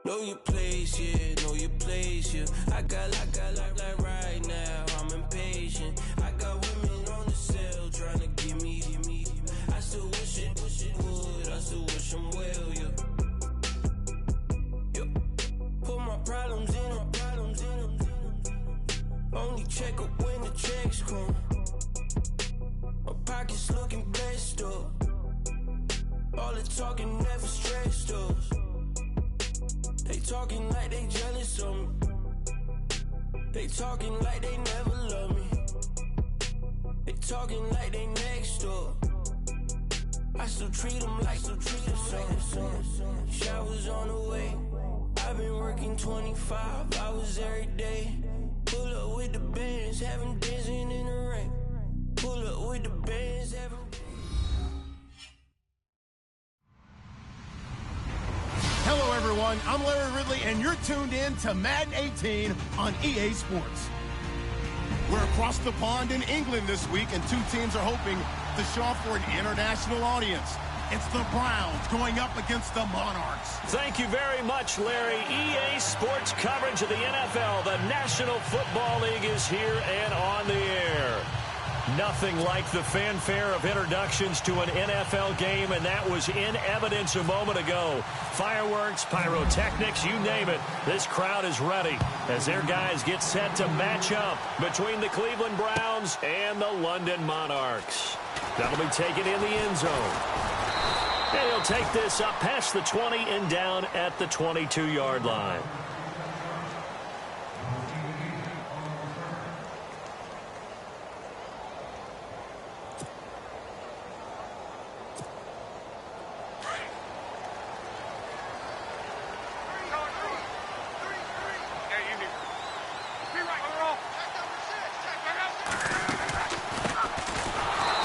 Know your place, yeah, know your place, yeah. I got like right now, I'm impatient. I got women on the cell trying to give me. I still wish it would, I still wish I'm well, yeah. Put my problems in. Only check up when the checks come. My pockets looking blessed up. All the talking never stressed us. They talking like they jealous of me. They talking like they never love me. They talking like they next door. I still treat them like some. Showers on the way. I've been working 25 hours every day. Pull up with the bands, have them dancing in the rain. Pull up with the bands, have them. Hello, everyone. I'm Larry Ridley, and you're tuned in to Madden 18 on EA Sports. We're across the pond in England this week, and two teams are hoping to show off for an international audience. It's the Browns going up against the Monarchs. Thank you very much, Larry. EA Sports coverage of the NFL. The National Football League is here and on the air. Nothing like the fanfare of introductions to an NFL game, and that was in evidence a moment ago. Fireworks, pyrotechnics, you name it. This crowd is ready as their guys get set to match up between the Cleveland Browns and the London Monarchs. That'll be taken in the end zone. And he'll take this up past the 20 and down at the 22-yard line.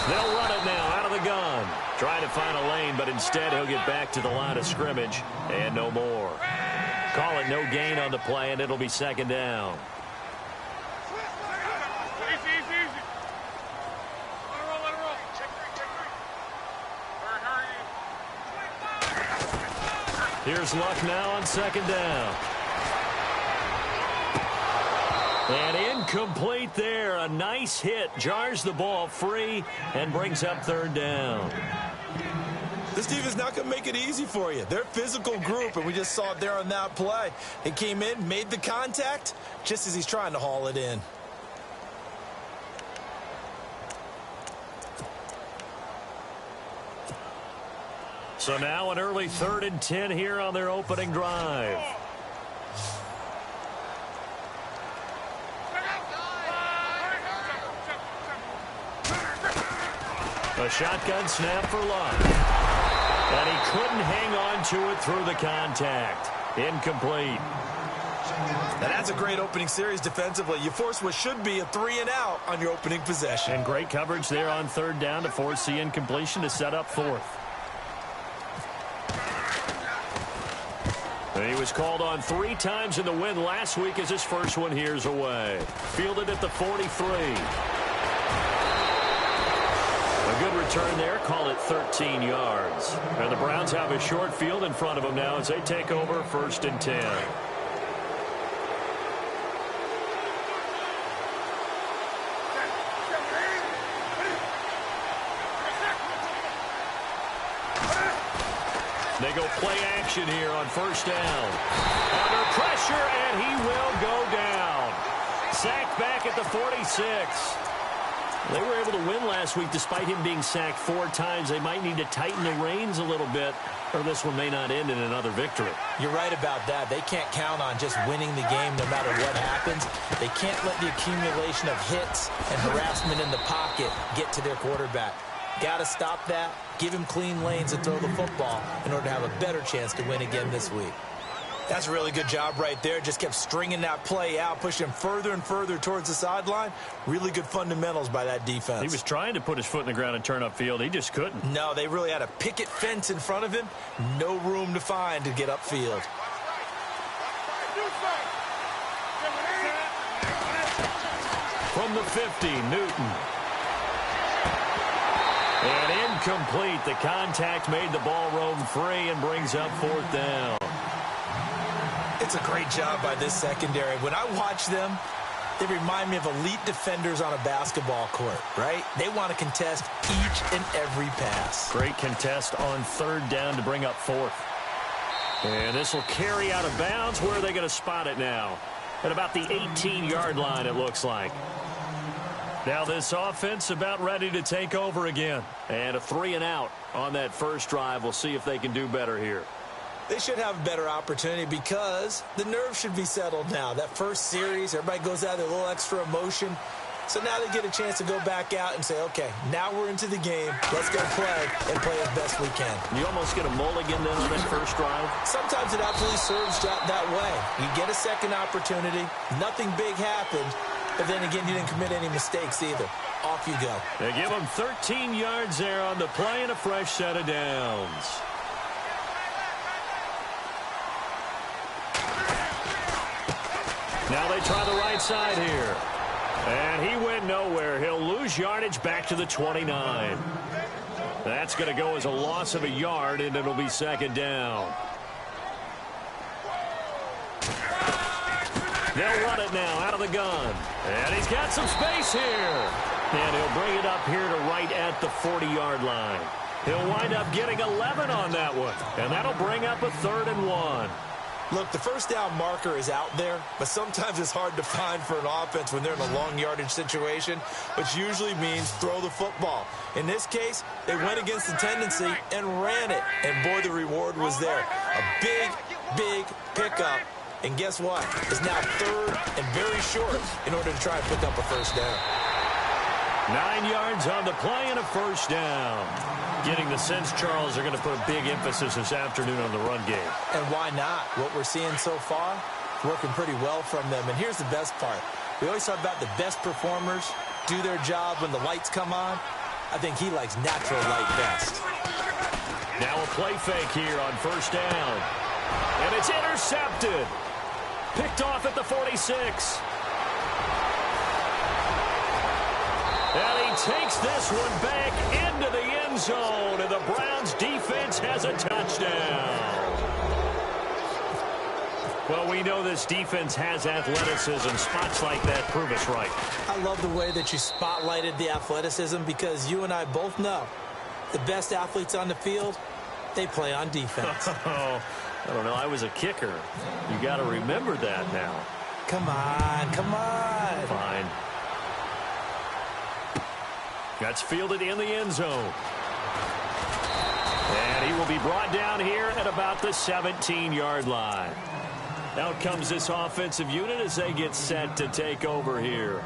They'll run it now out of the gun. Trying to find a lane, but instead he'll get back to the line of scrimmage and no more. Call it no gain on the play, and it'll be second down. Here's Luck now on second down. And incomplete there. A nice hit. Jars the ball free and brings up third down. This team is not going to make it easy for you. They're a physical group, and we just saw it there on that play. He came in, made the contact, just as he's trying to haul it in. So now an early 3rd and 10 here on their opening drive. A shotgun snap for Luck. And he couldn't hang on to it through the contact. Incomplete. And that's a great opening series defensively. You force what should be a 3-and-out on your opening possession. And great coverage there on third down to force the incompletion to set up fourth. And he was called on 3 times in the win last week as his first one here's away. Fielded at the 43. A good return there. Call it 13 yards. And the Browns have a short field in front of them now as they take over 1st and 10. They go play action here on first down. Under pressure, and he will go down. Sacked back at the 46. They were able to win last week despite him being sacked 4 times. They might need to tighten the reins a little bit, or this one may not end in another victory. You're right about that. They can't count on just winning the game no matter what happens. They can't let the accumulation of hits and harassment in the pocket get to their quarterback. Got to stop that, give him clean lanes to throw the football in order to have a better chance to win again this week. That's a really good job right there. Just kept stringing that play out, pushing him further and further towards the sideline. Really good fundamentals by that defense. He was trying to put his foot in the ground and turn upfield. He just couldn't. No, they really had a picket fence in front of him. No room to find to get upfield. From the 50, Newton. And incomplete. The contact made the ball roam free and brings up 4th down. It's a great job by this secondary. When I watch them, they remind me of elite defenders on a basketball court, right? They want to contest each and every pass. Great contest on third down to bring up fourth. And this will carry out of bounds. Where are they going to spot it now? At about the 18-yard line, it looks like. Now this offense about ready to take over again. And a 3-and-out on that first drive. We'll see if they can do better here. They should have a better opportunity because the nerves should be settled now. That first series, everybody goes out with a little extra emotion. So now they get a chance to go back out and say, okay, now we're into the game. Let's go play and play as best we can. You almost get a mulligan then on that first drive? Sometimes it absolutely serves that way. You get a second opportunity. Nothing big happened. But then again, you didn't commit any mistakes either. Off you go. They give them 13 yards there on the play and a fresh set of downs. Now they try the right side here. And he went nowhere. He'll lose yardage back to the 29. That's going to go as a loss of a yard, and it'll be second down. They'll run it now out of the gun. And he's got some space here. And he'll bring it up here to right at the 40-yard line. He'll wind up getting 11 on that one. And that'll bring up a 3rd and 1. Look, the first down marker is out there, but sometimes it's hard to find for an offense when they're in a long yardage situation, which usually means throw the football. In this case, they went against the tendency and ran it, and boy, the reward was there. A big, big pickup, and guess what? It's now 3rd and very short in order to try and pick up a first down. 9 yards on the play and a first down. Getting the sense, Charles, are going to put a big emphasis this afternoon on the run game. And why not? What we're seeing so far, working pretty well from them. And here's the best part. We always talk about the best performers do their job when the lights come on. I think he likes natural light best. Now a play fake here on first down. And it's intercepted. Picked off at the 46. And he takes this one back into the end zone, and the Browns defense has a touchdown. Well, we know this defense has athleticism. Spots like that prove us right. I love the way that you spotlighted the athleticism because you and I both know the best athletes on the field, they play on defense. I don't know. I was a kicker. You got to remember that now. Come on, come on. Fine. That's fielded in the end zone. And he will be brought down here at about the 17-yard line. Out comes this offensive unit as they get set to take over here.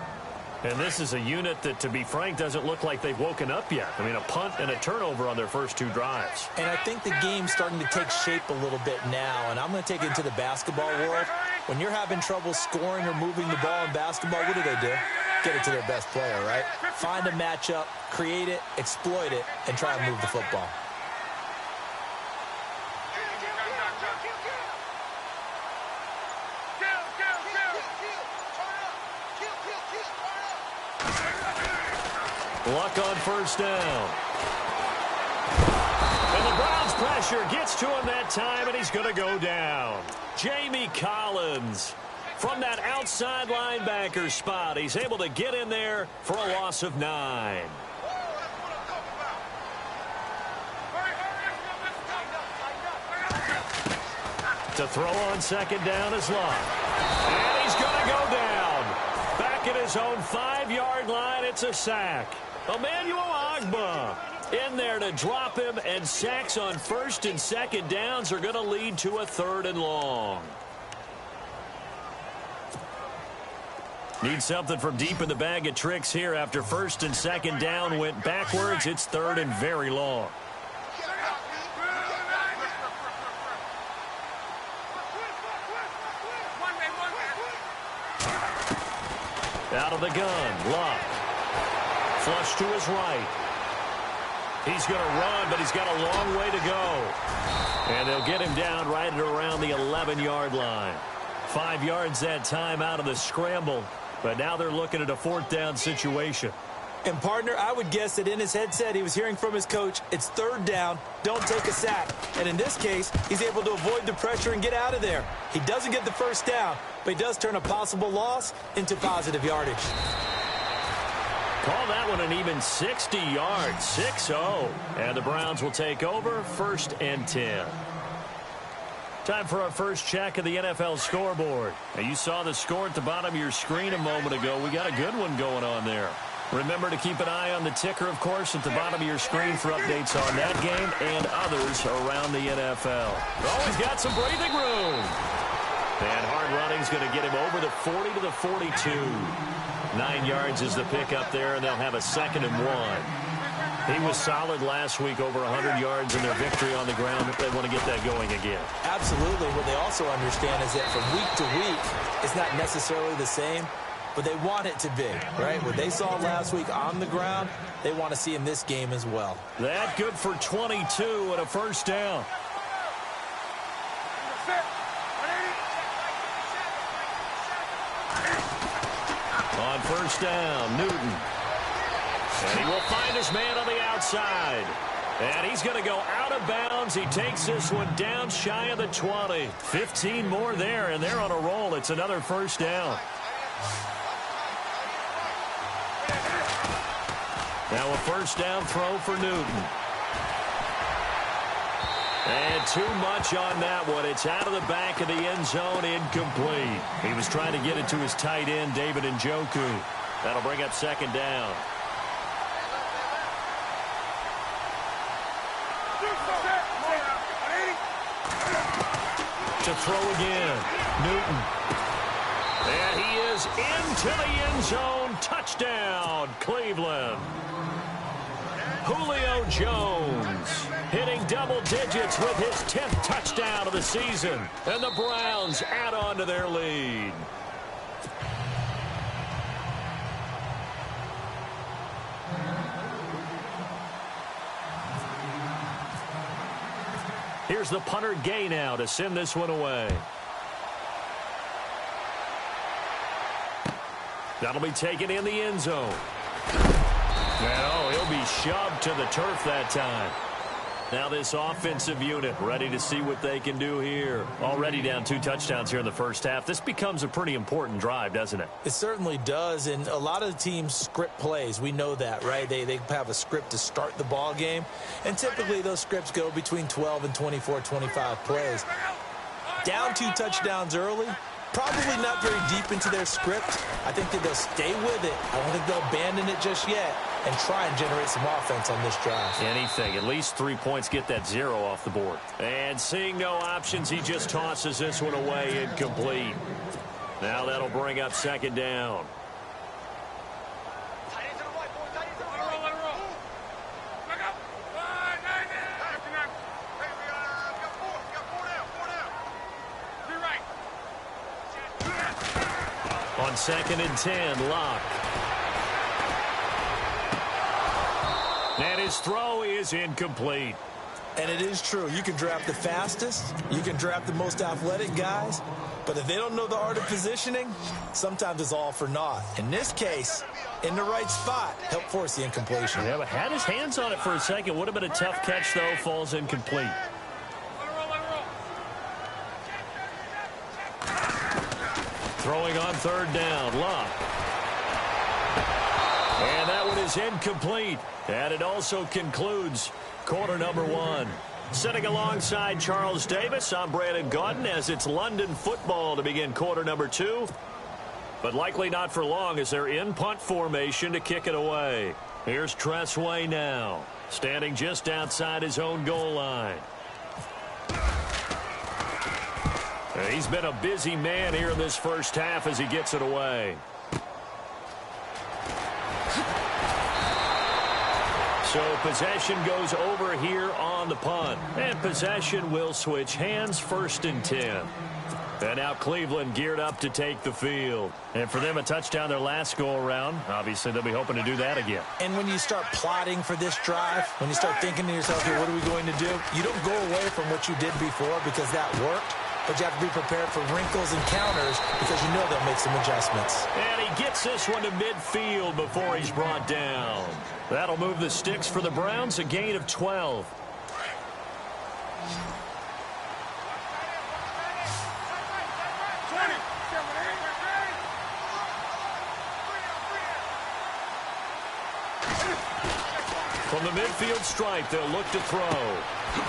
And this is a unit that, to be frank, doesn't look like they've woken up yet. I mean, a punt and a turnover on their first 2 drives. And I think the game's starting to take shape a little bit now. And I'm going to take it into the basketball world. When you're having trouble scoring or moving the ball in basketball, what do? Get it to their best player, right? Find a matchup, create it, exploit it, and try and move the football. Luck on first down. And the Browns pressure gets to him that time, and he's going to go down. Jamie Collins from that outside linebacker spot. He's able to get in there for a loss of 9. To throw on second down is Luck. And he's going to go down. Back at his own 5-yard line, it's a sack. Emmanuel Ogbah in there to drop him, and sacks on first and second downs are going to lead to a 3rd and long. Need something from deep in the bag of tricks here after first and second down went backwards. It's 3rd and very long. Out of the gun, Luck. Flush to his right. He's going to run, but he's got a long way to go. And they'll get him down right at around the 11-yard line. 5 yards that time out of the scramble. But now they're looking at a 4th down situation. And, partner, I would guess that in his headset he was hearing from his coach, it's 3rd down, don't take a sack. And in this case, he's able to avoid the pressure and get out of there. He doesn't get the 1st down, but he does turn a possible loss into positive yardage. Call that one an even 60 yards, 6-0. And the Browns will take over, 1st and 10. Time for our first check of the NFL scoreboard. Now, you saw the score at the bottom of your screen a moment ago. We got a good one going on there. Remember to keep an eye on the ticker, of course, at the bottom of your screen for updates on that game and others around the NFL. Oh, he's got some breathing room. And hard running's going to get him over the 40 to the 42. 9 yards is the pickup there, and they'll have a 2nd and 1. He was solid last week, over 100 yards in their victory on the ground. They want to get that going again. Absolutely. What they also understand is that from week to week, it's not necessarily the same, but they want it to be, right? What they saw last week on the ground, they want to see in this game as well. That good for 22 and a 1st down. On 1st down, Newton. And he will find his man on the outside. And he's going to go out of bounds. He takes this one down shy of the 20. 15 more there, and they're on a roll. It's another 1st down. Now a 1st down throw for Newton. And too much on that one. It's out of the back of the end zone, incomplete. He was trying to get it to his tight end, David Njoku. That'll bring up 2nd down. To throw again, Newton. And he is into the end zone. Touchdown, Cleveland. Julio Jones hitting double digits with his 10th touchdown of the season. And the Browns add on to their lead. Here's the punter Gay now to send this one away. That'll be taken in the end zone. And, oh, he'll be shoved to the turf that time. Now this offensive unit ready to see what they can do here. Already down 2 touchdowns here in the 1st half. This becomes a pretty important drive, doesn't it? It certainly does, and a lot of the teams script plays. We know that, right? They have a script to start the ball game, and typically those scripts go between 12 and 24, 25 plays. Down 2 touchdowns early, probably not very deep into their script. I think that they'll stay with it. I don't think they'll abandon it just yet and try and generate some offense on this drive. Anything. At least 3 points, get that 0 off the board. And seeing no options, he just tosses this one away, incomplete. Now that'll bring up 2nd down. On 2nd and 10, Locke. And his throw is incomplete. And it is true. You can draft the fastest. You can draft the most athletic guys. But if they don't know the art of positioning, sometimes it's all for naught. In this case, in the right spot, help force the incompletion. Yeah, but had his hands on it for a second. Would have been a tough catch, though. Falls incomplete. Throwing on 3rd down, Locke. And that one is incomplete. And it also concludes quarter number 1. Sitting alongside Charles Davis, I'm Brandon Gaudin as it's London football to begin quarter number 2. But likely not for long as they're in punt formation to kick it away. Here's Tressway now, standing just outside his own goal line. He's been a busy man here in this 1st half as he gets it away. So possession goes over here on the punt. And possession will switch hands, 1st and 10. And now Cleveland geared up to take the field. And for them, a touchdown their last go-around. Obviously, they'll be hoping to do that again. And when you start plotting for this drive, when you start thinking to yourself, okay, what are we going to do? You don't go away from what you did before because that worked. but you have to be prepared for wrinkles and counters because you know they'll make some adjustments. And he gets this one to midfield before he's brought down. That'll move the sticks for the Browns, a gain of 12. From the midfield stripe, they'll look to throw.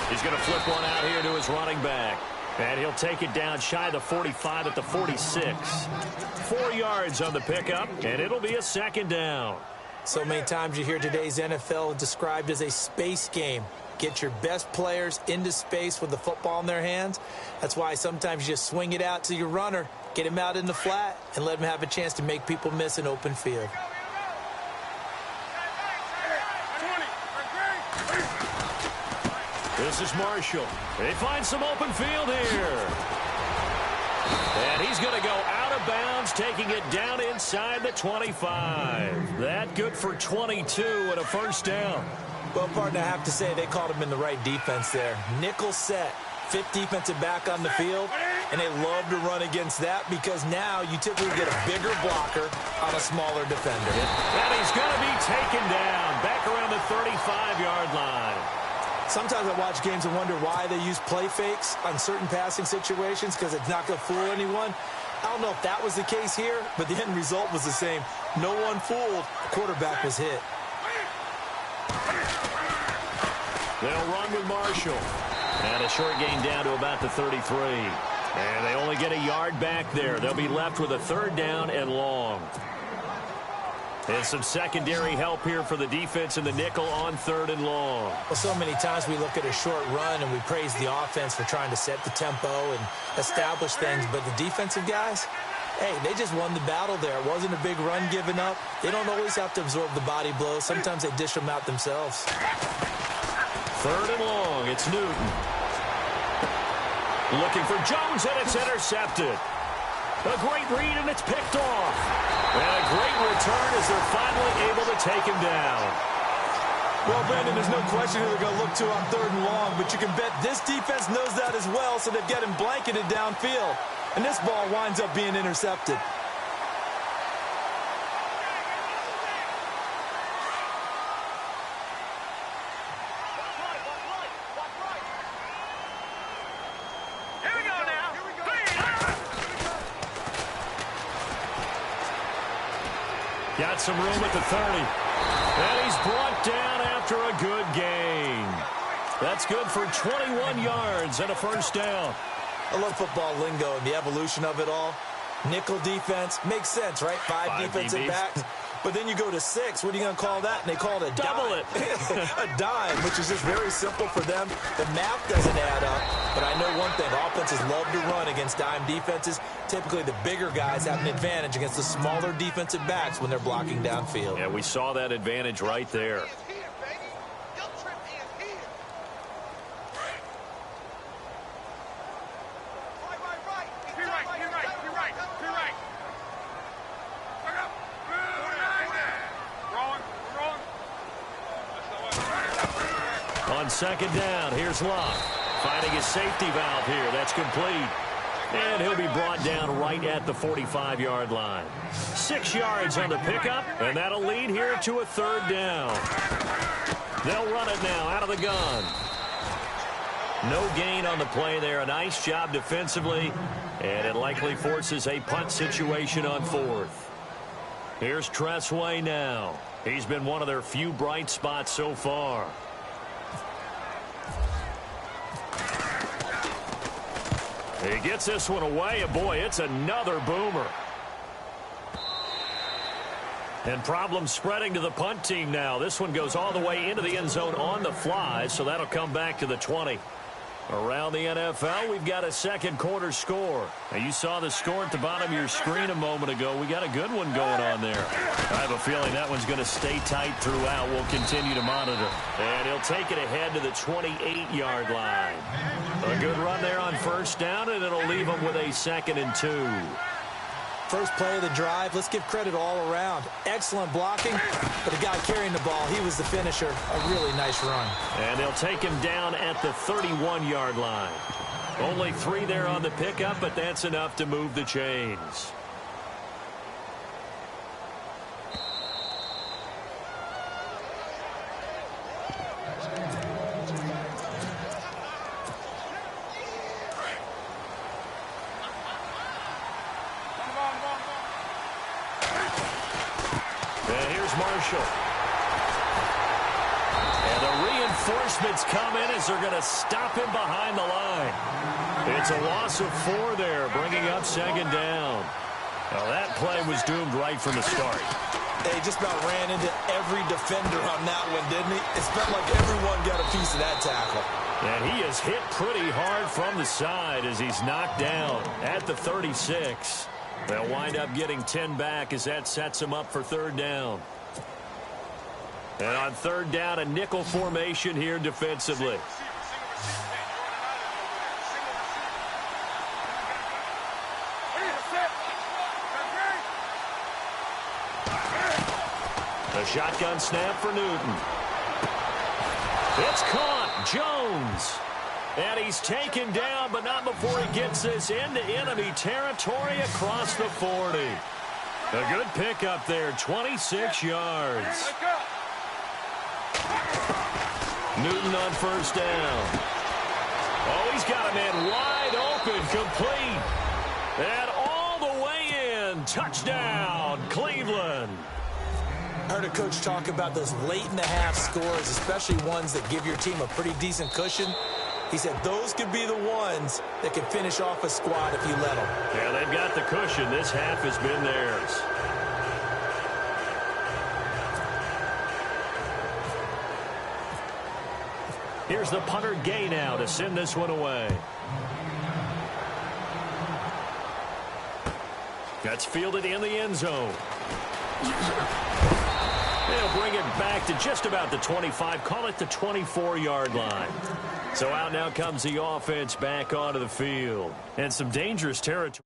He's going to flip one out here to his running back. And he'll take it down shy of the 45 at the 46. 4 yards on the pickup, and it'll be a second down. So many times you hear today's NFL described as a space game. Get your best players into space with the football in their hands. That's why sometimes you just swing it out to your runner, get him out in the flat, and let him have a chance to make people miss an open field. This is Marshall. They find some open field here. And he's going to go out of bounds, taking it down inside the 25. That good for 22 and a first down. Well, partner, I have to say they called him in the right defense there. Nickel set, 5th defensive back on the field, and they love to run against that because now you typically get a bigger blocker on a smaller defender. And he's going to be taken down back around the 35-yard line. Sometimes I watch games and wonder why they use play fakes on certain passing situations because it's not going to fool anyone. I don't know if that was the case here, but the end result was the same. No one fooled. The quarterback was hit. They'll run with Marshall. And a short gain down to about the 33. And they only get a yard back there. They'll be left with a third down and long. And some secondary help here for the defense in the nickel on 3rd and long. Well, so many times we look at a short run and we praise the offense for trying to set the tempo and establish things. But the defensive guys, hey, they just won the battle there. It wasn't a big run given up. They don't always have to absorb the body blows. Sometimes they dish them out themselves. 3rd and long. It's Newton. Looking for Jones, and it's intercepted. A great read, and it's picked off. And a great return as they're finally able to take him down. Well, Brandon, there's no question who they're going to look to on 3rd and long, but you can bet this defense knows that as well, so they've got him blanketed downfield. And this ball winds up being intercepted. Got some room at the 30. And he's brought down after a good gain. That's good for 21 yards and a first down. I love football lingo and the evolution of it all. Nickel defense makes sense, right? Five defensive backs. But then you go to 6. What are you going to call that? And they call it a double dime. A dime, which is just very simple for them. The math doesn't add up. But I know one thing. Offenses love to run against dime defenses. Typically, the bigger guys have an advantage against the smaller defensive backs when they're blocking downfield. Yeah, we saw that advantage right there. On 2nd down, here's Locke. Finding his safety valve here. That's complete. And he'll be brought down right at the 45-yard line. 6 yards on the pickup, and that'll lead here to a 3rd down. They'll run it now out of the gun. No gain on the play there. A nice job defensively, and it likely forces a punt situation on 4th. Here's Tressway now. He's been one of their few bright spots so far. He gets this one away, and boy, it's another boomer. And problems spreading to the punt team now. This one goes all the way into the end zone on the fly, so that'll come back to the 20. Around the NFL, we've got a second quarter score. Now, you saw the score at the bottom of your screen a moment ago. We got a good one going on there. I have a feeling that one's going to stay tight throughout. We'll continue to monitor. And he'll take it ahead to the 28-yard line. A good run there on 1st down, and it'll leave him with a 2nd and 2. First play of the drive, let's give credit all around. Excellent blocking, but the guy carrying the ball, he was the finisher. A really nice run. And they'll take him down at the 31-yard line. Only 3 there on the pickup, but that's enough to move the chains. And here's Marshall. And the reinforcements come in as they're going to stop him behind the line. It's a loss of 4 there, bringing up second down. Well, that play was doomed right from the start. They just about ran into every defender on that one, didn't he? It felt like everyone got a piece of that tackle. And he is hit pretty hard from the side as he's knocked down at the 36. They'll wind up getting 10 back as that sets him up for third down. And on third down, a nickel formation here defensively. A shotgun snap for Newton. It's caught. Jones. And he's taken down, but not before he gets this into enemy territory across the 40. A good pickup there, 26 yards. Newton on first down. Oh, he's got a man wide open, complete. And all the way in. Touchdown, Cleveland. I heard a coach talk about those late-in-the-half scores, especially ones that give your team a pretty decent cushion. He said those could be the ones that can finish off a squad if you let them. Yeah, they've got the cushion. This half has been theirs. Here's the punter Gay now to send this one away. That's fielded in the end zone. They'll bring it back to just about the 25, call it the 24-yard line. So out now comes the offense back onto the field. And some dangerous territory.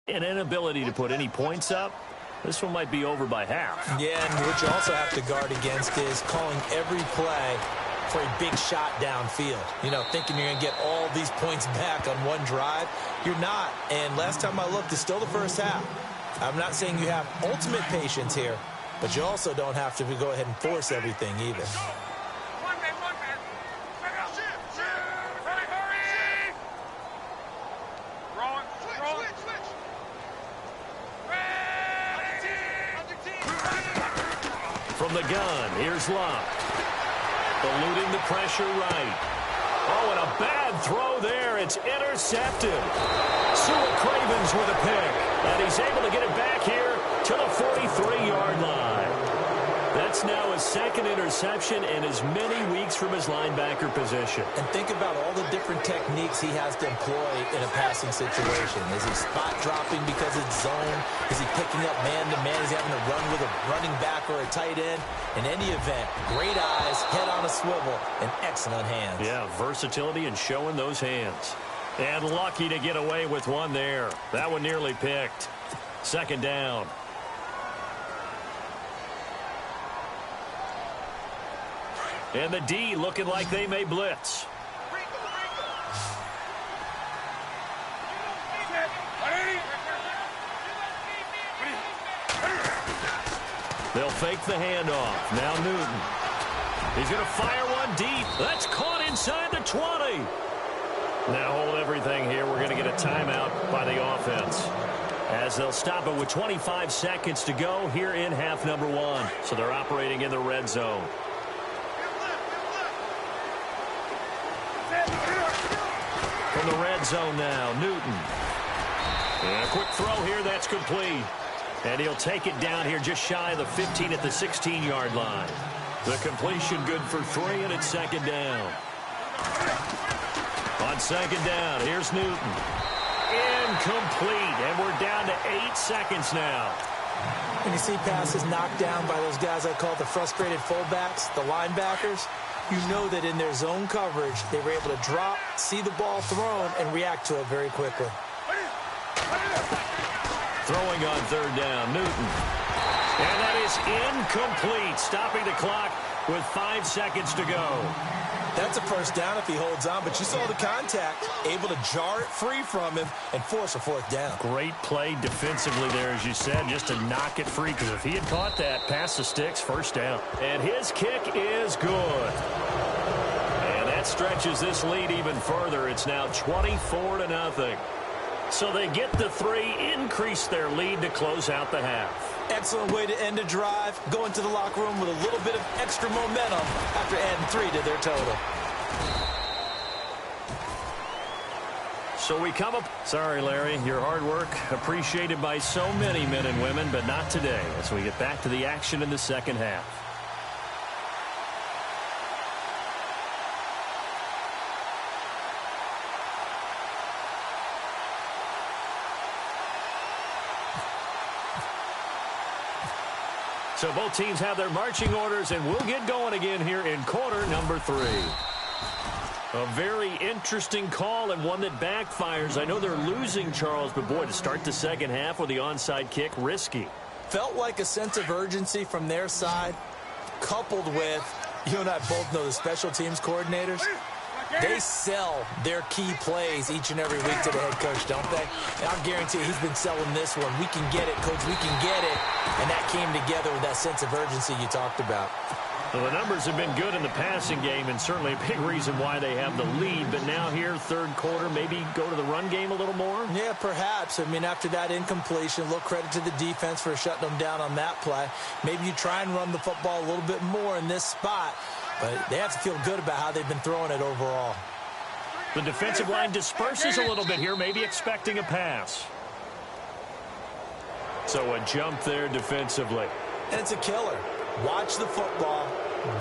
An inability to put any points up. This one might be over by half. Yeah, and what you also have to guard against is calling every play for a big shot downfield. You know, thinking you're going to get all these points back on one drive. You're not. And last time I looked, it's still the first half. I'm not saying you have ultimate patience here, but you also don't have to go ahead and force everything either. From the gun, here's Luck. Eluding the pressure right. Oh, and a bad throw there. It's intercepted. Sewell Cravens with a pick. And he's able to get it back here to the 43-yard line. That's now his second interception in as many weeks from his linebacker position. And think about all the different techniques he has to employ in a passing situation. Is he spot dropping because it's zone? Is he picking up man-to-man? Is he having to run with a running back or a tight end? In any event, great eyes, head on a swivel, and excellent hands. Yeah, versatility and showing those hands. And lucky to get away with one there. That one nearly picked. Second down. And the D looking like they may blitz. They'll fake the handoff. Now Newton. He's going to fire one deep. That's caught inside the 20. Now hold everything here. We're going to get a timeout by the offense, as they'll stop it with 25 seconds to go here in half number 1. So they're operating in the red zone. From the red zone now, Newton. And a quick throw here, that's complete. And he'll take it down here just shy of the 15 at the 16-yard line. The completion good for 3, and it's second down. On second down, here's Newton. Incomplete, and we're down to 8 seconds now. When you see passes knocked down by those guys I call the frustrated fullbacks, the linebackers, you know that in their zone coverage, they were able to drop, see the ball thrown, and react to it very quickly. Throwing on third down, Newton. And that is incomplete, stopping the clock with 5 seconds to go. That's a first down if he holds on, but you saw the contact, able to jar it free from him and force a 4th down. Great play defensively there, as you said, just to knock it free, because if he had caught that, past the sticks, 1st down. And his kick is good. And that stretches this lead even further. It's now 24-0. So they get the 3, increase their lead to close out the half. Excellent way to end a drive. Go into the locker room with a little bit of extra momentum after adding 3 to their total. So we come up. Sorry, Larry, your hard work appreciated by so many men and women, but not today as we get back to the action in the second half. So both teams have their marching orders, and we'll get going again here in quarter number 3. A very interesting call and one that backfires. I know they're losing, Charles, but boy, to start the second half with the onside kick, risky. Felt like a sense of urgency from their side, coupled with, you and I both know the special teams coordinators. They sell their key plays each and every week to the head coach, don't they? And I'll guarantee you he's been selling this one. We can get it, coach. We can get it. And that came together with that sense of urgency you talked about. Well, the numbers have been good in the passing game, and certainly a big reason why they have the lead. But now here, third quarter, maybe go to the run game a little more? Yeah, perhaps. I mean, after that incompletion, a little credit to the defense for shutting them down on that play. Maybe you try and run the football a little bit more in this spot. But they have to feel good about how they've been throwing it overall. The defensive line disperses a little bit here, maybe expecting a pass. So a jump there defensively. And it's a killer. Watch the football.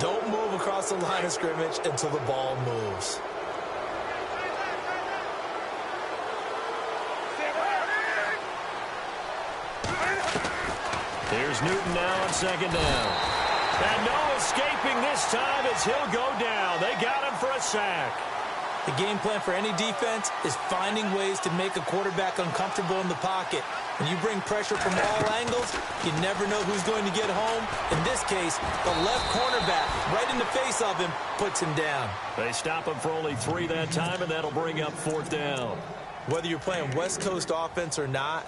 Don't move across the line of scrimmage until the ball moves. Here's Newton now on 2nd down. And no escaping this time as he'll go down. They got him for a sack. The game plan for any defense is finding ways to make a quarterback uncomfortable in the pocket. When you bring pressure from all angles, you never know who's going to get home. In this case, the left cornerback, right in the face of him, puts him down. They stop him for only 3 that time, and that'll bring up 4th down. Whether you're playing West Coast offense or not,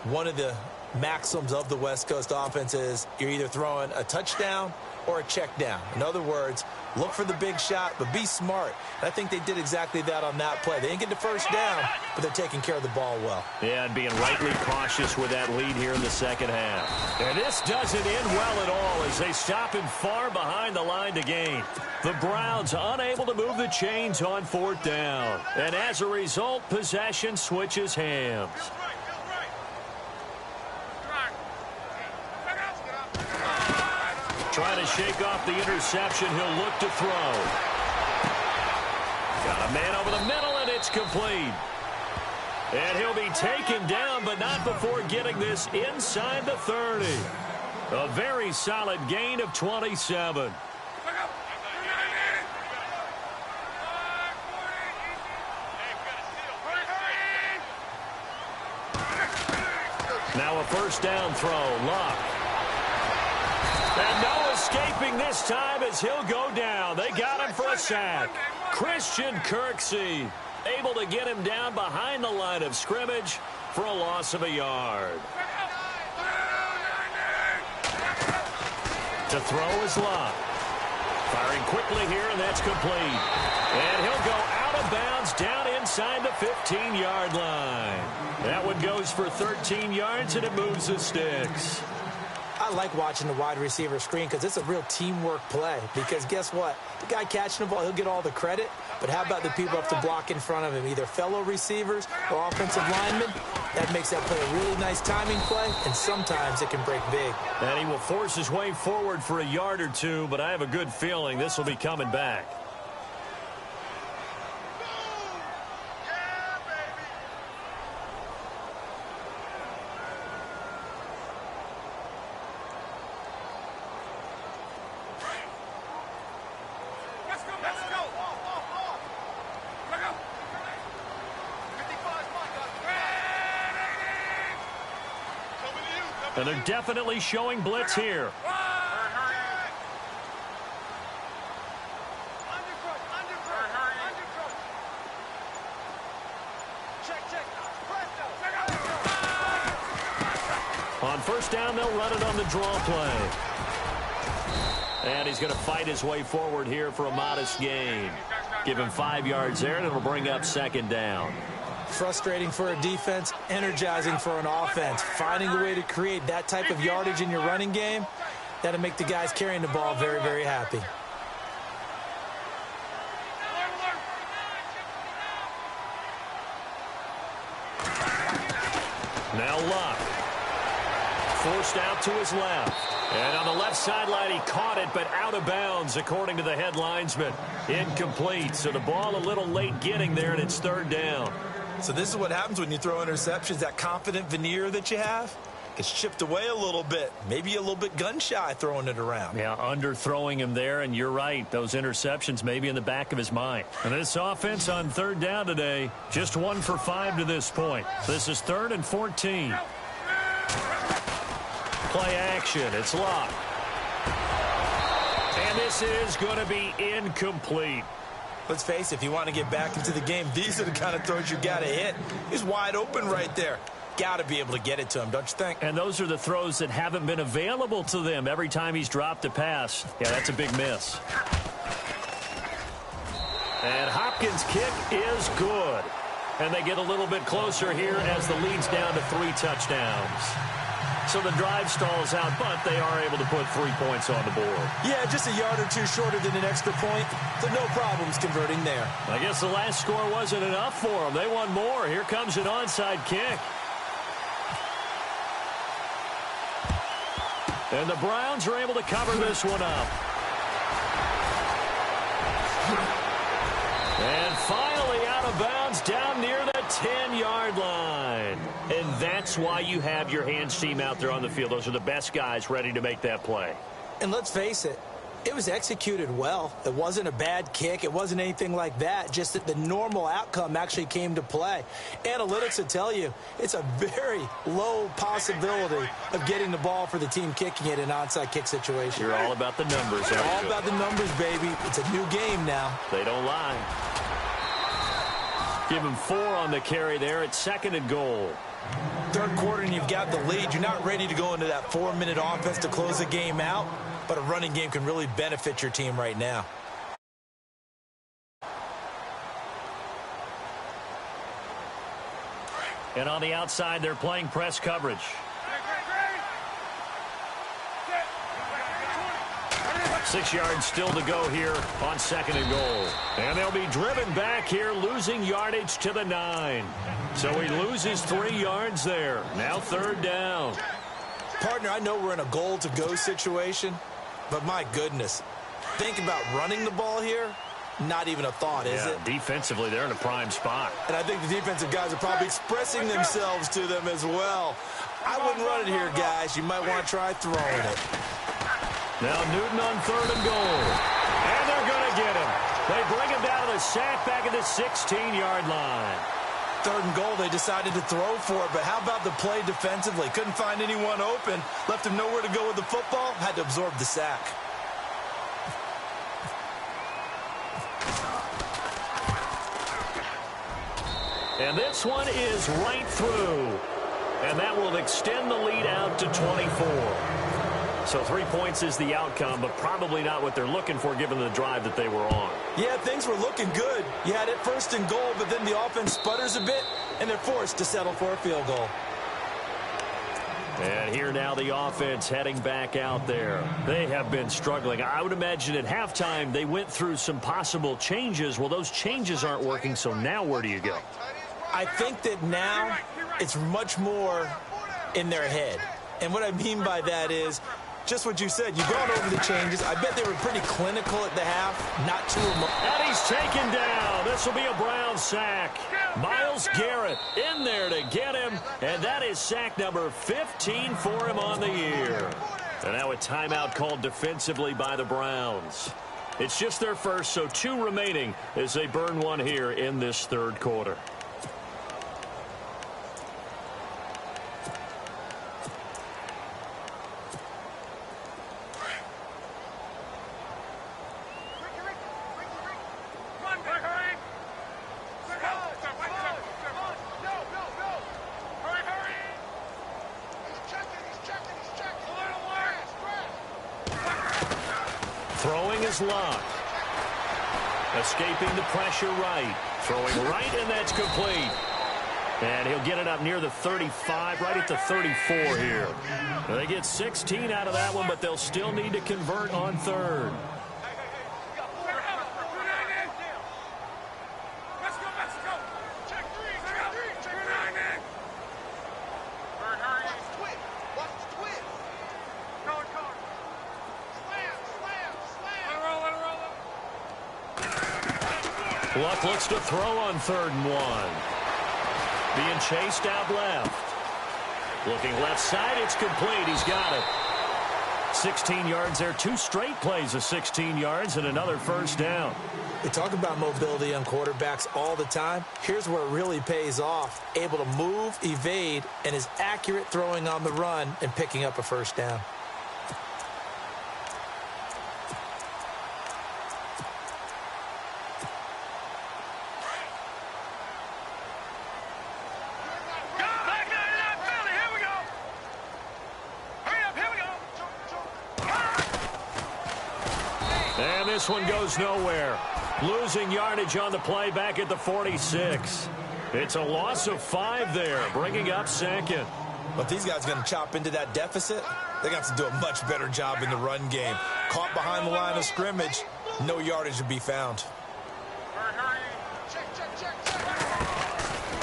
one of the maxims of the West Coast offense is you're either throwing a touchdown or a check down. In other words, look for the big shot, but be smart. And I think they did exactly that on that play. They didn't get the first down, but they're taking care of the ball well. Yeah, and being rightly cautious with that lead here in the second half. And this doesn't end well at all as they stop him far behind the line to gain. The Browns unable to move the chains on 4th down. And as a result, possession switches hands. Trying to shake off the interception. He'll look to throw. Got a man over the middle, and it's complete. And he'll be taken down, but not before getting this inside the 30. A very solid gain of 27. Now a 1st down throw. Luck. And no escaping this time as he'll go down. They got him for a sack. Christian Kirksey able to get him down behind the line of scrimmage for a loss of a yard. To throw is Luck. Firing quickly here, and that's complete. And he'll go out of bounds down inside the 15-yard line. That one goes for 13 yards, and it moves the sticks. I like watching the wide receiver screen because it's a real teamwork play. Because guess what? The guy catching the ball, he'll get all the credit. But how about the people up to block in front of him, either fellow receivers or offensive linemen? That makes that play a really nice timing play, and sometimes it can break big. And he will force his way forward for a yard or two, but I have a good feeling this will be coming back. And they're definitely showing blitz here. first down, they'll run it on the draw play. And he's going to fight his way forward here for a modest gain. Give him 5 yards there, and it'll bring up second down. Frustrating for a defense, energizing for an offense. Finding a way to create that type of yardage in your running game, that'll make the guys carrying the ball very, very happy. Now Luck. Forced out to his left. And on the left sideline, he caught it, but out of bounds, according to the head linesman. Incomplete. So the ball a little late getting there, and it's third down. So this is what happens when you throw interceptions. That confident veneer that you have gets chipped away a little bit. Maybe a little bit gun-shy throwing it around. Yeah, underthrowing him there, and you're right. Those interceptions may be in the back of his mind. And this offense on third down today, just 1 for 5 to this point. This is 3rd and 14. Play action. It's Luck. And this is going to be incomplete. Let's face it, if you want to get back into the game, these are the kind of throws you got to hit. He's wide open right there. Got to be able to get it to him, don't you think? And those are the throws that haven't been available to them every time he's dropped a pass. Yeah, that's a big miss. And Hopkins' kick is good. And they get a little bit closer here as the lead's down to 3 touchdowns. So the drive stalls out, but they are able to put 3 points on the board. Yeah, just a yard or two shorter than an extra point, so no problems converting there. I guess the last score wasn't enough for them. They want more. Here comes an onside kick. And the Browns are able to cover this one up. And finally out of bounds down near the 10-yard line. And that's why you have your hands team out there on the field. Those are the best guys ready to make that play. And let's face it, it was executed well. It wasn't a bad kick. It wasn't anything like that. Just that the normal outcome actually came to play. Analytics will tell you it's a very low possibility of getting the ball for the team kicking it in an onside kick situation. You're all about the numbers. All about the numbers, baby. It's a new game now. They don't lie. Give him 4 on the carry there. It's 2nd and goal. Third quarter and you've got the lead. You're not ready to go into that 4-minute offense to close the game out, but a running game can really benefit your team right now. And on the outside, they're playing press coverage. 6 yards still to go here on 2nd and goal. And they'll be driven back here, losing yardage to the 9. So he loses 3 yards there. Now 3rd down. Partner, I know we're in a goal-to-go situation, but my goodness, think about running the ball here. Not even a thought, is it? Defensively, they're in a prime spot. And I think the defensive guys are probably expressing themselves to them as well. I wouldn't run it here, guys. You might want to try throwing it. Now Newton on 3rd and goal. And they're going to get him. They bring him down to the sack back at the 16-yard line. 3rd and goal, they decided to throw for it, but how about the play defensively? Couldn't find anyone open. Left him nowhere to go with the football. Had to absorb the sack. And this one is right through. And that will extend the lead out to 24. So 3 points is the outcome, but probably not what they're looking for given the drive that they were on. Yeah, things were looking good. You had it 1st and goal, but then the offense sputters a bit, and they're forced to settle for a field goal. And here now the offense heading back out there. They have been struggling. I would imagine at halftime they went through some possible changes. Well, those changes aren't working, so now where do you go? I think that now it's much more in their head. And what I mean by that is just what you said. You've gone over the changes. I bet they were pretty clinical at the half, not too emotional. And he's taken down. This will be a Brown sack. Myles Garrett in there to get him, and that is sack number 15 for him on the year. And now a timeout called defensively by the Browns. It's just their first, so 2 remaining as they burn one here in this 3rd quarter. Throwing is Luck. Escaping the pressure right. Throwing right, and that's complete. And he'll get it up near the 35, right at the 34 here. They get 16 out of that one, but they'll still need to convert on third. Luck looks to throw on 3rd and 1. Being chased out left. Looking left side, it's complete. He's got it. 16 yards there. 2 straight plays of 16 yards and another first down. We talk about mobility on quarterbacks all the time. Here's where it really pays off. Able to move, evade, and is accurate throwing on the run and picking up a first down. And this one goes nowhere. Losing yardage on the play back at the 46. It's a loss of 5 there, bringing up 2nd. But these guys are going to chop into that deficit. They're going to have to do a much better job in the run game. Caught behind the line of scrimmage, no yardage to be found.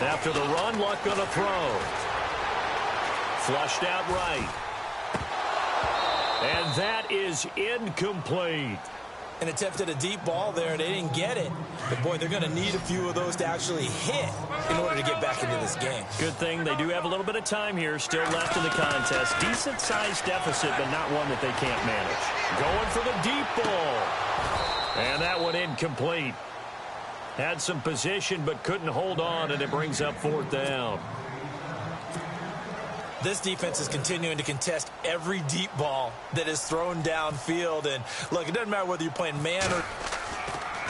After the run, Luck going to throw. Flushed out right. And that is incomplete. And attempted a deep ball there. They didn't get it. But, boy, they're going to need a few of those to actually hit in order to get back into this game. Good thing they do have a little bit of time here still left in the contest. Decent-sized deficit, but not one that they can't manage. Going for the deep ball. And that one incomplete. Had some position, but couldn't hold on, and it brings up 4th down. This defense is continuing to contest every deep ball that is thrown downfield. And, look, it doesn't matter whether you're playing man or...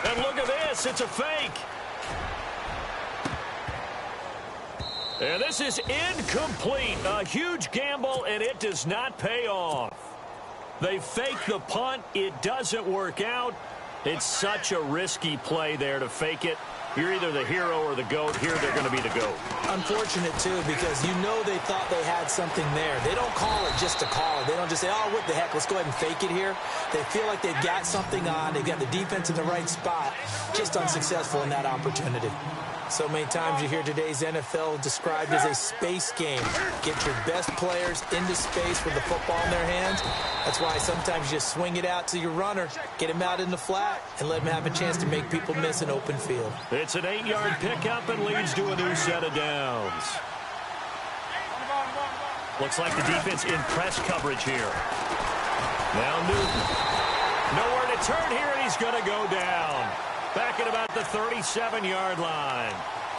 And look at this. It's a fake. And this is incomplete. A huge gamble, and it does not pay off. They fake the punt. It doesn't work out. It's such a risky play there to fake it. You're either the hero or the GOAT. Here they're going to be the GOAT. Unfortunate, too, because you know they thought they had something there. They don't call it just to call it. They don't just say, oh, what the heck, let's go ahead and fake it here. They feel like they've got something on. They've got the defense in the right spot. Just unsuccessful in that opportunity. So many times you hear today's NFL described as a space game. Get your best players into space with the football in their hands. That's why sometimes you just swing it out to your runner, get him out in the flat, and let him have a chance to make people miss an open field. It's an 8-yard pickup and leads to a new set of downs. Looks like the defense in press coverage here. Now Newton. Nowhere to turn here, and he's going to go down. Back at about the 37-yard line.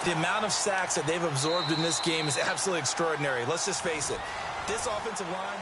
The amount of sacks that they've absorbed in this game is absolutely extraordinary. Let's just face it. This offensive line...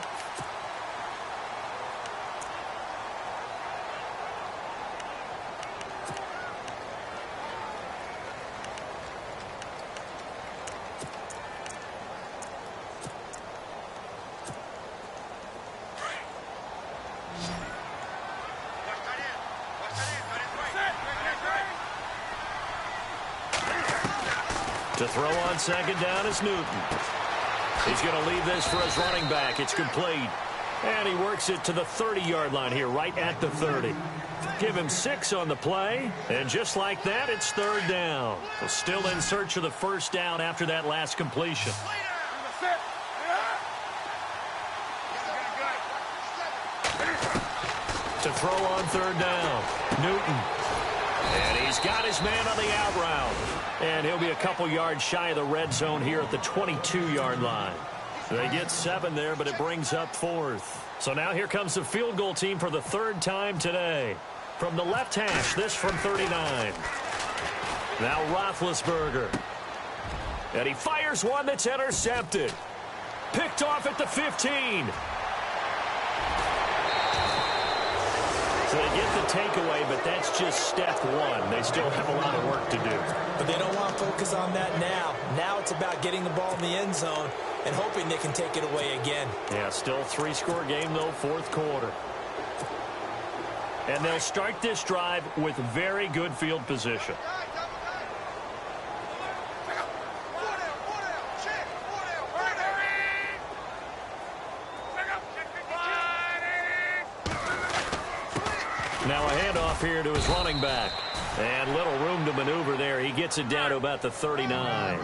To throw on 2nd down is Newton. He's going to leave this for his running back. It's complete. And he works it to the 30-yard line here, right at the 30. Give him 6 on the play. And just like that, it's 3rd down. So still in search of the first down after that last completion. To throw on 3rd down, Newton. And he's got his man on the out route. And he'll be a couple yards shy of the red zone here at the 22-yard line. They get 7 there, but it brings up 4th. So now here comes the field goal team for the 3rd time today. From the left hash, this from 39. Now Roethlisberger. And he fires one that's intercepted. Picked off at the 15. So they get the takeaway, but that's just step 1. They still have a lot of work to do. But they don't want to focus on that now. Now it's about getting the ball in the end zone and hoping they can take it away again. Yeah, still a 3-score game, though, 4th quarter. And they'll start this drive with very good field position. Now a handoff here to his running back. And little room to maneuver there. He gets it down to about the 39.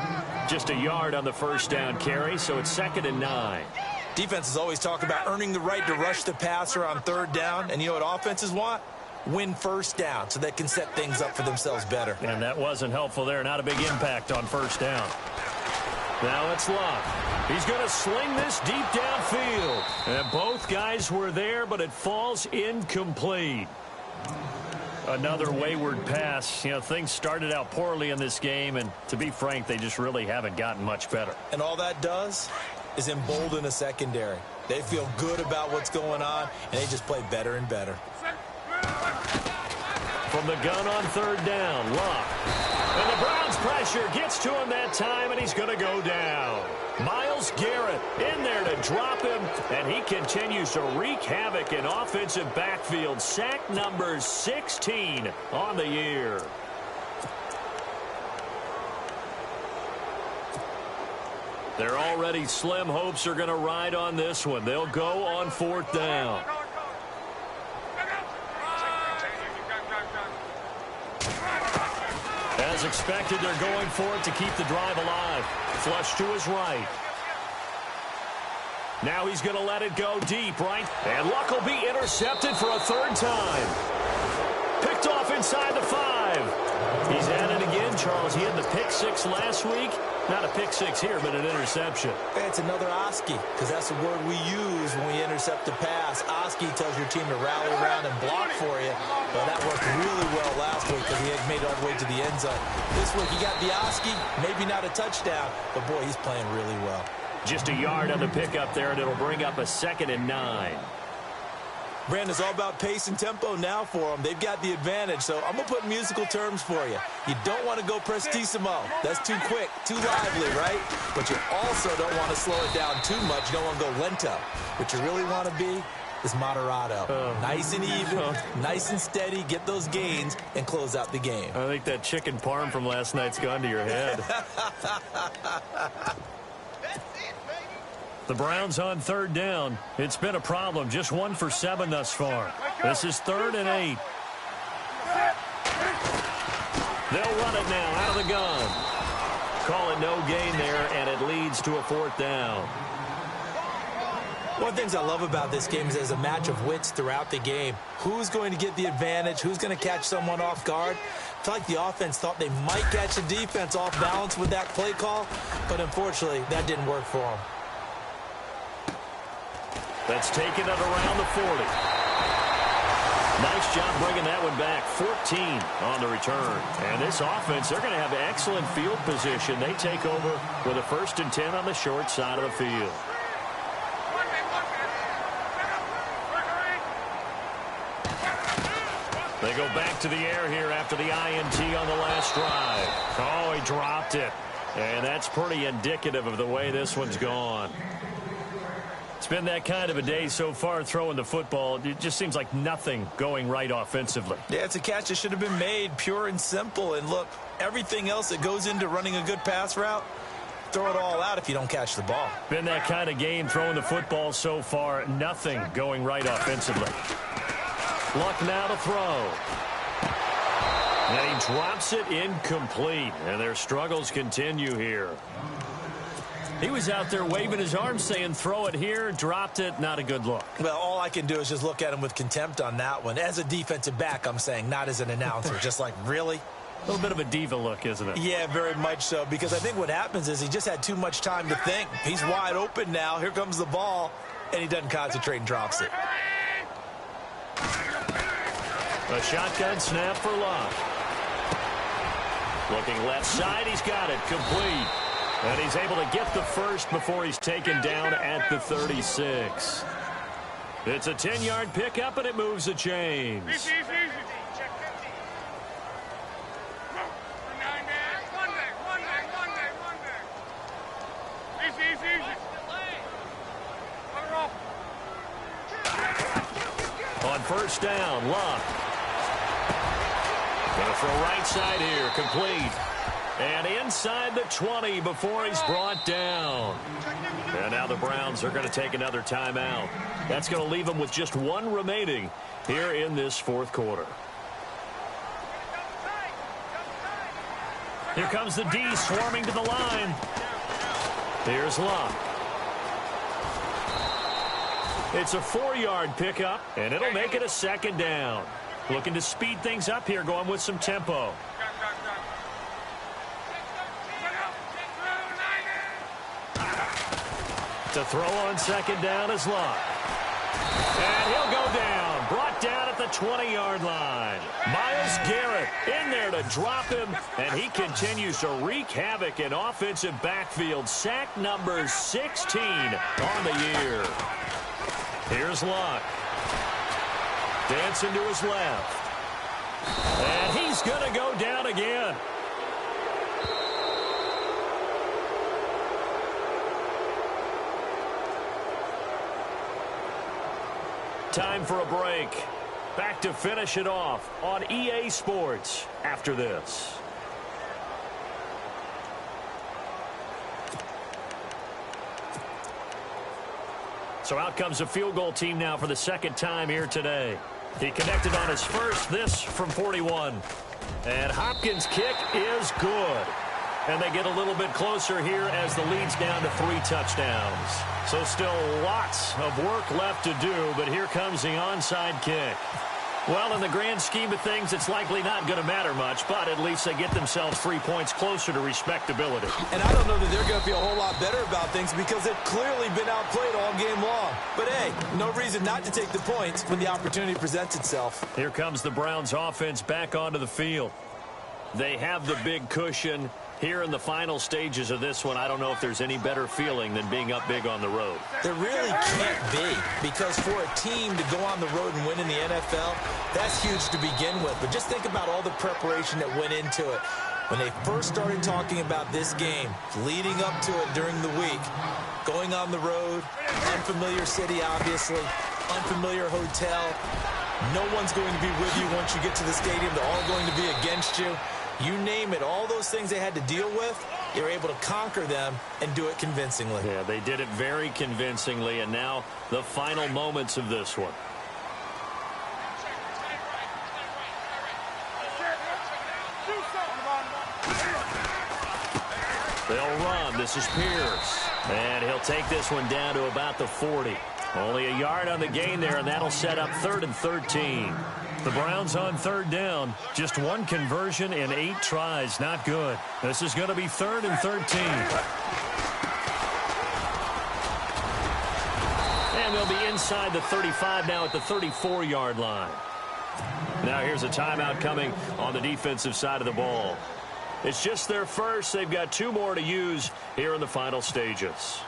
Just a yard on the first down carry, so it's 2nd and 9. Defenses always talk about earning the right to rush the passer on 3rd down. And you know what offenses want? Win first down so they can set things up for themselves better. And that wasn't helpful there. Not a big impact on 1st down. Now it's Luck. He's going to sling this deep downfield. And both guys were there, but it falls incomplete. Another wayward pass. You know, things started out poorly in this game, and to be frank, they just really haven't gotten much better. And all that does is embolden a secondary. They feel good about what's going on, and they just play better and better. From the gun on 3rd down, Luck. And the Browns pressure gets to him that time, and he's going to go down. Myles Garrett in there to drop him, and he continues to wreak havoc in offensive backfield. Sack number 16 on the year. Their already slim hopes are going to ride on this one. They'll go on 4th down. As expected, they're going for it to keep the drive alive. Flush to his right. Now he's going to let it go deep, right? And Luck will be intercepted for a 3rd time. Picked off inside the 5. He's at it again, Charles. He had the pick 6 last week. Not a pick 6 here, but an interception. It's another Oski, because that's the word we use when we intercept a pass. Oski tells your team to rally around and block for you. Well, that worked really well last week because he had made it all the way to the end zone. This week, he got the Oski, maybe not a touchdown, but boy, he's playing really well. Just a yard on the pickup there, and it'll bring up a 2nd and 9. Brandon, it's all about pace and tempo now for them. They've got the advantage, so I'm going to put musical terms for you. You don't want to go prestissimo. That's too quick, too lively, right? But you also don't want to slow it down too much. You don't want to go lento. What you really want to be is moderato. Nice and even, nice and steady, get those gains, and close out the game. I think that chicken parm from last night's gone to your head. The Browns on 3rd down. It's been a problem. Just 1 for 7 thus far. This is 3rd and 8. They'll run it now out of the gun. Call it no gain there, and it leads to a 4th down. One of the things I love about this game is there's a match of wits throughout the game. Who's going to get the advantage? Who's going to catch someone off guard? I feel like the offense thought they might catch the defense off balance with that play call, but unfortunately, that didn't work for them. That's taken it around the 40. Nice job bringing that one back. 14 on the return. And this offense, they're going to have excellent field position. They take over with a 1st and 10 on the short side of the field. They go back to the air here after the INT on the last drive. Oh, he dropped it. And that's pretty indicative of the way this one's gone. It's been that kind of a day so far throwing the football. It just seems like nothing going right offensively. Yeah, it's a catch that should have been made, pure and simple. And look, everything else that goes into running a good pass route, throw it all out if you don't catch the ball. Been that kind of game throwing the football so far. Nothing going right offensively. Luck now to throw. And he drops it incomplete. And their struggles continue here. He was out there waving his arms saying throw it here, dropped it, not a good look. Well, all I can do is just look at him with contempt on that one. As a defensive back, I'm saying, not as an announcer. Just like, really? A little bit of a diva look, isn't it? Yeah, very much so, because I think what happens is he just had too much time to think. He's wide open now. Here comes the ball, and he doesn't concentrate and drops it. A shotgun snap for Luck. Looking left side, he's got it, complete. And he's able to get the first before he's taken down at the 36. It's a 10-yard pickup, and it moves the chains. On first down. Luck. Gonna throw right side here. Complete. And inside the 20 before he's brought down. And now the Browns are going to take another timeout. That's going to leave them with just one remaining here in this fourth quarter. Here comes the D swarming to the line. Here's Luck. It's a 4-yard pickup, and it'll make it a second down. Looking to speed things up here, going with some tempo. To throw on second down is Luck. And he'll go down. Brought down at the 20-yard line. Myles Garrett in there to drop him, and he continues to wreak havoc in offensive backfield. Sack number 16 on the year. Here's Luck. Dancing to his left. And he's going to go down again. Time for a break. Back to finish it off on EA Sports after this. So out comes a field goal team now for the second time here today. He connected on his first, this from 41. And Hopkins' kick is good. And they get a little bit closer here as the lead's down to 3 touchdowns. So still lots of work left to do, but here comes the onside kick. Well, in the grand scheme of things, it's likely not going to matter much, but at least they get themselves 3 points closer to respectability. And I don't know that they're going to feel a whole lot better about things because they've clearly been outplayed all game long. But, hey, no reason not to take the points when the opportunity presents itself. Here comes the Browns offense back onto the field. They have the big cushion. Here in the final stages of this one, I don't know if there's any better feeling than being up big on the road. There really can't be, because for a team to go on the road and win in the NFL, that's huge to begin with. But just think about all the preparation that went into it. When they first started talking about this game, leading up to it during the week, going on the road, unfamiliar city, obviously, unfamiliar hotel. No one's going to be with you once you get to the stadium. They're all going to be against you. You name it, all those things they had to deal with, they were able to conquer them and do it convincingly. Yeah, they did it very convincingly, and now the final moments of this one. They'll run. This is Pierce. And he'll take this one down to about the 40. Only a yard on the gain there, and that'll set up 3rd and 13. The Browns on 3rd down. Just one conversion in 8 tries. Not good. This is going to be 3rd and 13. And they'll be inside the 35 now at the 34-yard line. Now here's a timeout coming on the defensive side of the ball. It's just their first. They've got 2 more to use here in the final stages.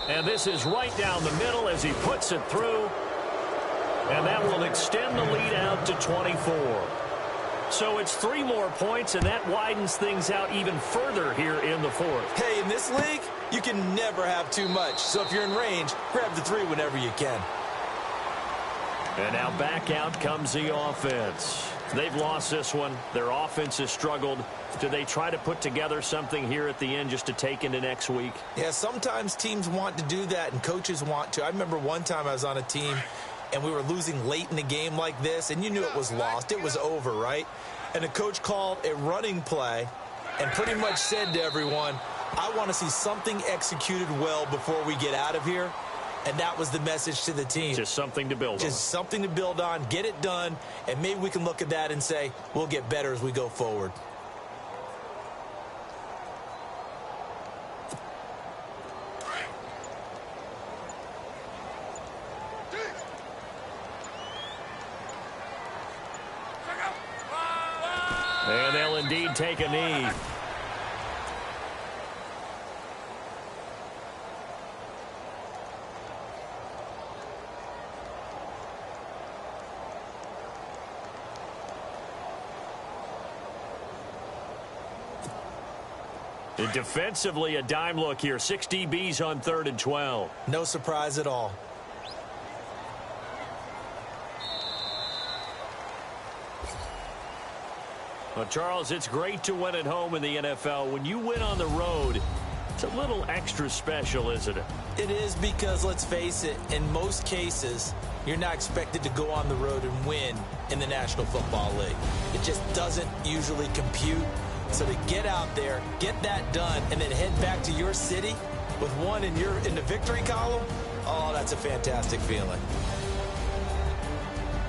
And this is right down the middle as he puts it through. And that will extend the lead out to 24. So it's 3 more points, and that widens things out even further here in the 4th. Hey, in this league, you can never have too much. So if you're in range, grab the 3 whenever you can. And now back out comes the offense. They've lost this one. Their offense has struggled. Do they try to put together something here at the end just to take into next week? Yeah, sometimes teams want to do that, and coaches want to. I remember one time I was on a team, and we were losing late in the game like this, and you knew it was lost. It was over, right? And the coach called a running play and pretty much said to everyone, I want to see something executed well before we get out of here. And that was the message to the team. Just something to build on. Just something to build on, get it done, and maybe we can look at that and say, we'll get better as we go forward. And they'll indeed take a knee. And defensively, a dime look here. 6 DBs on 3rd and 12. No surprise at all. Well, Charles, it's great to win at home in the NFL. When you win on the road, it's a little extra special, isn't it? It is, because, let's face it, in most cases, you're not expected to go on the road and win in the National Football League. It just doesn't usually compute. So to get out there, get that done, and then head back to your city with one in the victory column, oh, that's a fantastic feeling.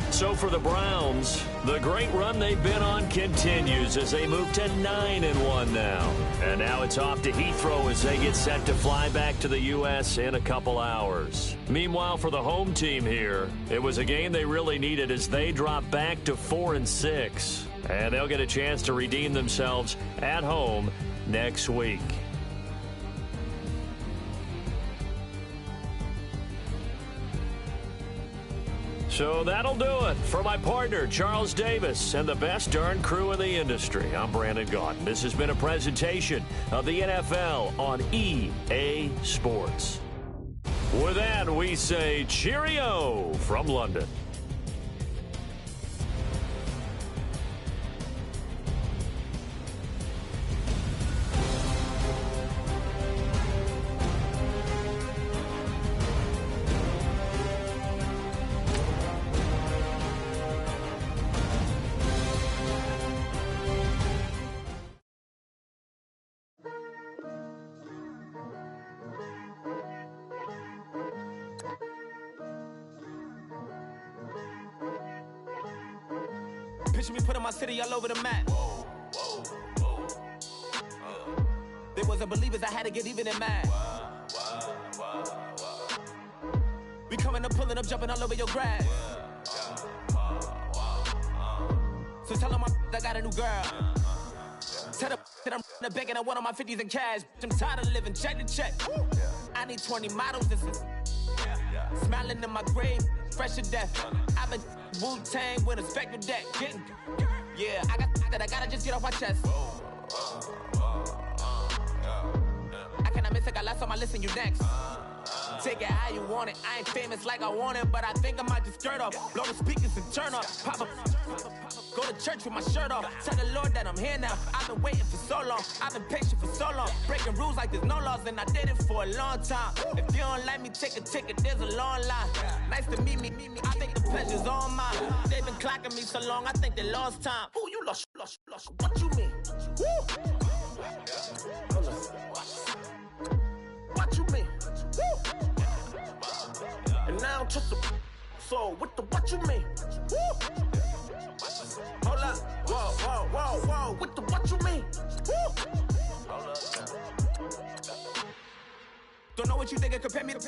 So for the Browns, the great run they've been on continues as they move to 9-1 now. And now it's off to Heathrow as they get set to fly back to the U.S. in a couple hours. Meanwhile, for the home team here, it was a game they really needed as they drop back to 4-6. And they'll get a chance to redeem themselves at home next week. So that'll do it for my partner, Charles Davis, and the best darn crew in the industry. I'm Brandon Gaudin. This has been a presentation of the NFL on EA Sports. With that, we say cheerio from London. Picture me putting my city all over the map. There wasn't believers, I had to get even and mad. We coming up, pulling up, jumping all over your grass. So tell them I got a new girl. Tell them that I'm in the bank and I want all my 50s in cash. I'm tired of living check to check. I need 20 models. This is smiling in my grave, fresh to death. I've been Wu-Tang with a spectre deck. Yeah, I gotta just get off my chest. I cannot miss it, got last on my list and you next. Take it how you want it. I ain't famous like I want it, but I think I might just skirt off. Blow the speakers and turn up. Pop up. Go to church with my shirt off. Tell the Lord that I'm here now. I've been waiting for so long. I've been patient for so long. Breaking rules like there's no laws, and I did it for a long time. If you don't like me, take a ticket. There's a long line. Nice to meet me. I think the pleasure's all mine. They've been clocking me so long, I think they lost time. Ooh, you lost. What you mean? Woo! What you mean? Woo! And now I'm just a so what you mean? Woo! Hold up, whoa, what you mean? Woo! Hold up. Don't know what you think, compare me to.